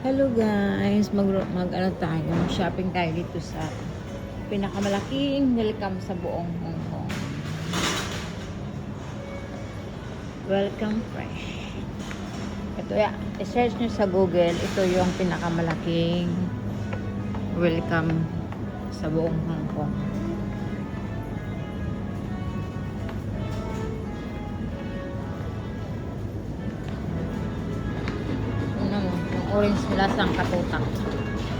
Hello guys, mag ano tayo, shopping tayo dito sa pinakamalaking welcome sa buong Hong Kong. Welcome Fresh. Ito ya, i-search nyo sa Google, ito yung pinakamalaking welcome sa buong Hong Kong. Ano mo, yung orange nila sangkatutak.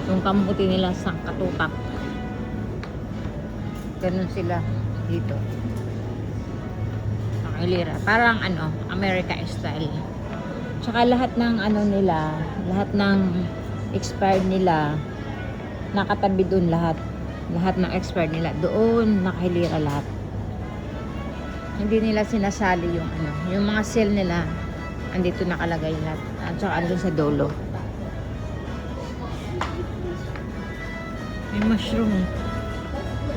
Yung kamuti nila sangkatutak. Ganun sila dito. Nakilira. Parang ano, America style. Tsaka lahat ng ano nila, lahat ng expired nila, nakatabi doon lahat. Lahat ng expired nila, doon nakahilira lahat. Hindi nila sinasali yung ano, yung mga sale nila, andito nakalagay lahat. At saka andun sa dulo. May mushroom.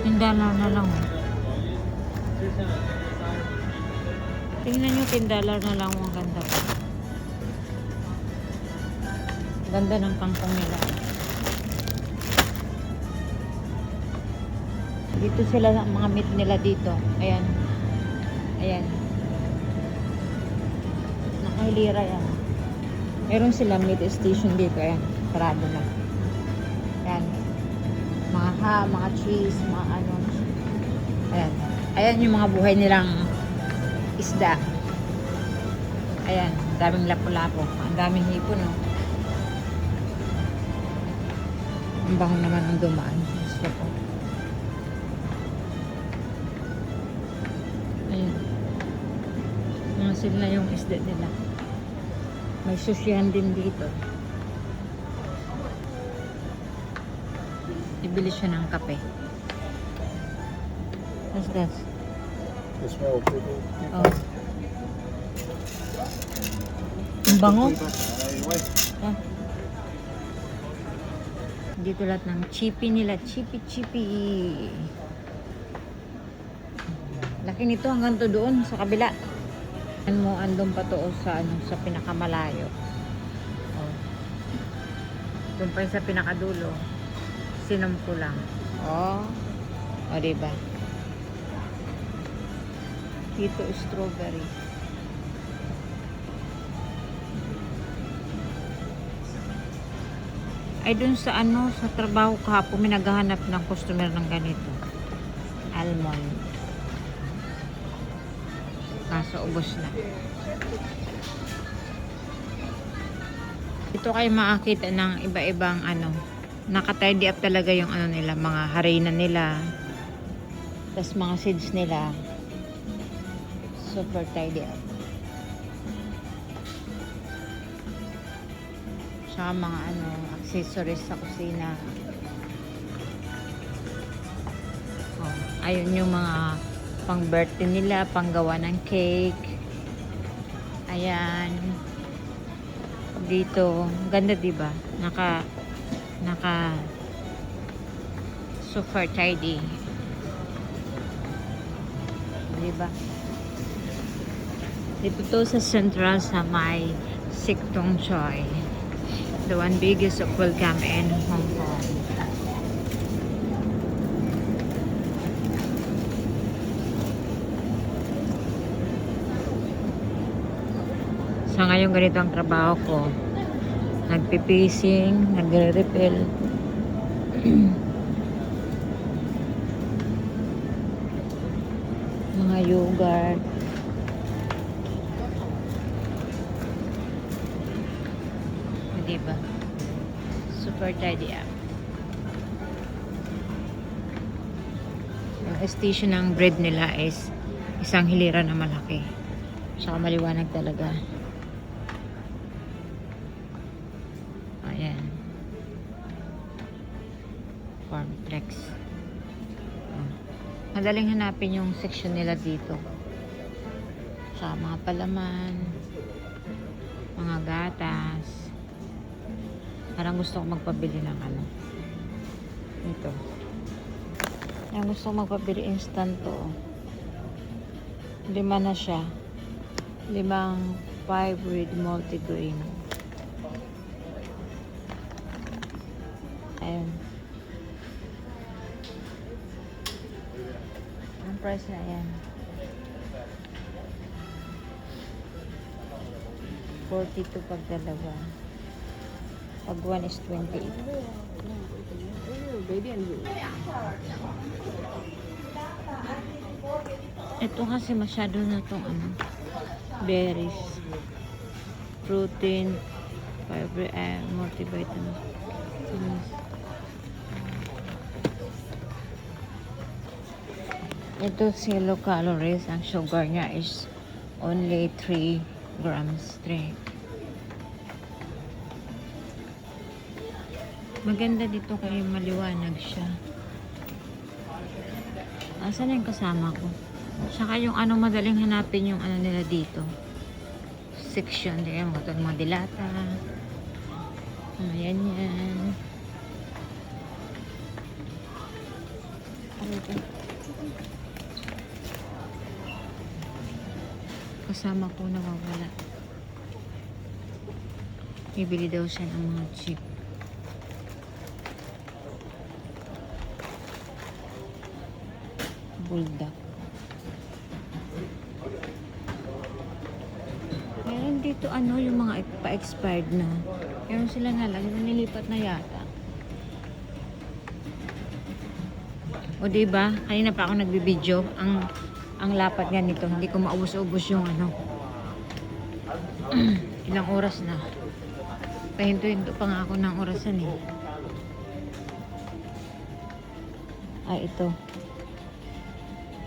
Tindala na lang. Tingnan nyo, tindala na lang. Ang ganda pa. Ganda ng kangkong nila. Dito sila, mga meat nila dito. Ayan. Ayan. Nakahilira yan. Meron sila meat station dito. Ayan. Sarado na. Ayan. Mga mga cheese, mga ano. Ayan. Ayan yung mga buhay nilang isda. Ayan. Daming lapu-lapo. Ang daming hipon, no? Ang bango naman ang dumaan. Gusto ko. Ayan. Mga sila yung isda nila. May sushihan din dito. Ibili siya ng kape. What's that? The smell of people. Oh. Ang bango. Ah. Dito lahat ng chippy nila. Chippy. Laki nito hanggang to doon sa kabila. Ano mo, andun pa to sa, ano, sa pinakamalayo. Oh. Doon pa yung sa pinakadulo. Sinom ko lang. Oh. O, diba? Dito strawberry. Ay, dun sa ano, sa trabaho kahapon, may naghahanap ng customer ng ganito. Almond. Kaso, ubos na. Ito kayo makakita ng iba-ibang ano, naka-tidy up talaga yung ano nila, mga harina nila. Tapos mga seeds nila. Super tidy up. Saka mga ano, accessories sa kusina. Oh, ayun yung mga pang birthday nila, panggawa ng cake. Ayan. Dito, ganda 'di ba? Naka super tidy. 'Di ba? Dito to sa Central sa may Sik Tung Choi. The one biggest of welcome in Hong Kong. Sa ngayon ganito ang trabaho ko. Nagpipacing, nagre-refill. Mga yogurt. Diba? Super tidy up. Yung station ng bread nila is isang hilira na malaki. Saka maliwanag talaga. Ayan. Cornflakes. Madaling hanapin yung section nila dito. Saka mga palaman, mga gatas. Parang gusto ko magpabili ng ano. Ito. Parang gusto ko magpabili instant to. 5 na siya. 5 with multigrain. Ayun. Ang price na yan. 42 pag dalawa. Pag 1 is 28. Ito kasi masyado na tong ano, berries, protein, fiber, multivitamin. Ito 0 calories. Ang sugar niya is only 3 grams. 3. Maganda dito kaya maliwanag siya. Asan yung kasama ko? Saka yung ano, madaling hanapin yung ano nila dito. Section. Diyan mga dilata. Ayan yan. Ano ito? Kasama ko nawawala. Bibili daw siya ng mga chip. Bulldog. Meron dito ano yung mga pa-expired na. Meron sila na lang, nilipat na yata. O diba? Kanina pa ako nagbibideo. Ang lapat nga nito, hindi ko maubos-ubos yung ano. Ilang oras na. Pahinto-hinto pa nga ako ng orasan eh. Ay, ito.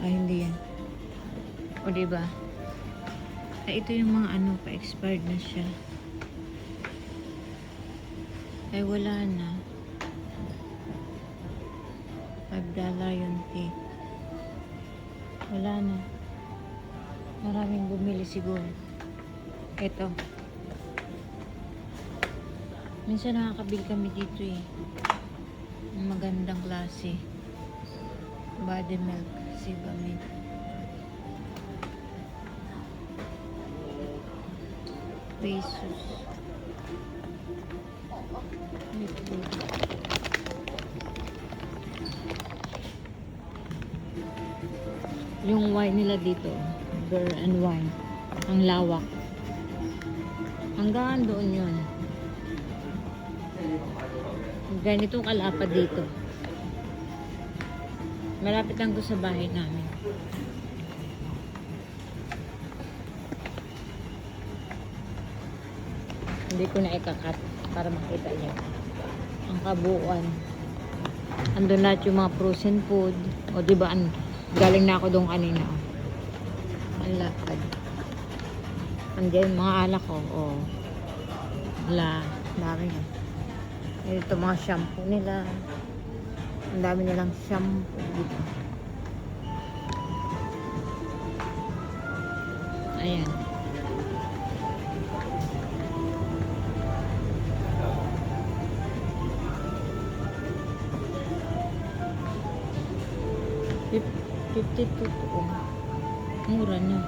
Ay, hindi yan. O diba? Ay, ito yung mga ano, pa-expired na siya. Ay, wala na. $5 yung take. Wala na. Maraming bumili siguro. Ito. Minsan nakakabili kami dito eh. Magandang klase. Body milk. Sibamid. Pesos. Yung wine nila dito, beer and wine, ang lawak. Hanggang doon yun. Ganito kalapad dito. Malapit lang ko sa bahay namin. Hindi ko na ikakat para makita niyo ang kabuuan. Andun lahat yung mga frozen food. O diba, galing na ako doon kanina. Ang lakad. Andiyan mga alak ko. O. Dami yan. Ito mga shampoo nila. Ang dami nilang shampoo dito. Ayan. $52 po. Mura na.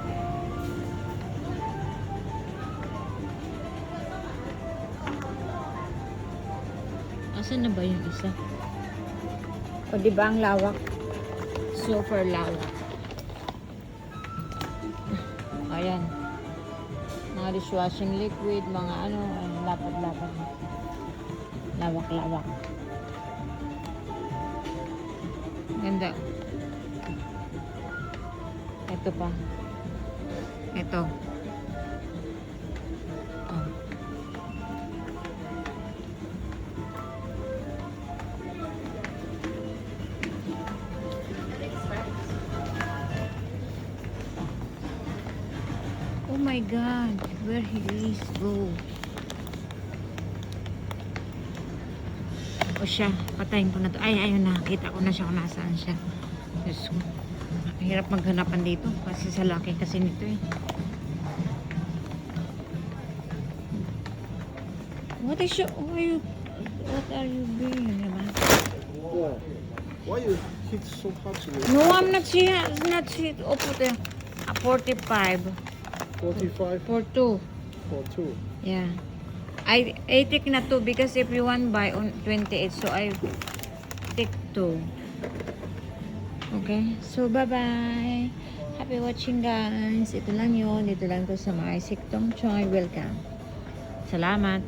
Asan na ba yung isa? O diba ang lawak? Super lawak. Ayan. Mga dishwashing liquid, mga ano, lapad-lapad. Lawak-lawak. Ganda. Ito pa. Ito. Oh. Oh my God, where he is go? O siya, patayin ko na to. Ay, ayun na. Kita ko na siya kung nasaan siya. Diyos ko. Hirap maghanapan dito kasi sa laki kasi nito eh. What are you doing? Diba? Yeah. Why you hit so hard to me? No, I'm not see. Opo tayo. 45. 45 For 2. for 2. Yeah. I take na 2 because if you want buy on 28, so I take 2. Okay? So, bye-bye. Happy watching, guys. Ito lang yun. Dito lang to sa mga Siktong Choy. Welcome. Salamat.